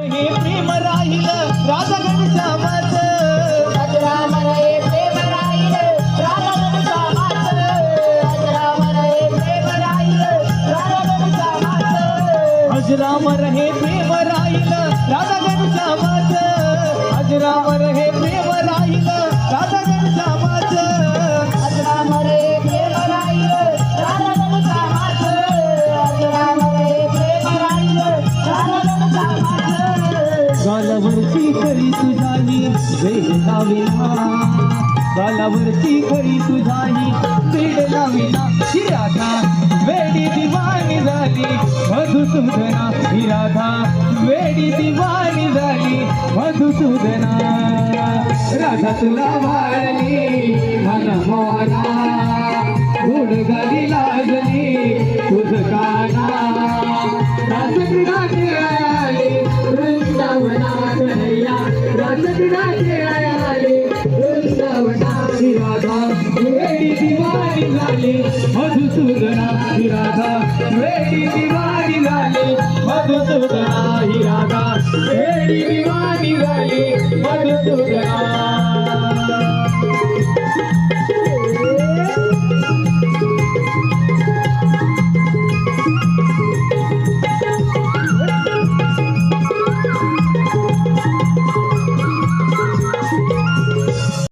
हे प्रेम राहील राधा घनश्यामाचं अजरामर हे प्रेम राहील राधा घनश्यामाचं अजरामर हे प्रेम राहील राधा घनश्यामाचं अजरामर हे प्रेम राहील राधा घनश्यामाचं अजरामर हे प्रेम राहील राधा घनश्यामाचं अजरामर हे प्रेम राहील राधा घनश्यामाचं अजरामर हे प्रेम राहील राधा घनश्यामाचं गालावरची खरी तुझाही वेड लाविना गालावरची खरी तुझाही वेड लाविना ही राधा वेडी दिवाणी झाली मधुसूदना ही राधा वेडी दिवाणी झाली मधुसूदना राधा तुला वाळली मन मोहना गुण गली लागली तुझ काना रासक्रीडाचे आले वृंदावनात हैया रासक्रीडाचे आले वृंदावनात ही राधा वेडी दिवाणी झाली मधुसूदना ही राधा वेडी दिवाणी झाली मधुसूदना ही राधा वेडी दिवाणी झाली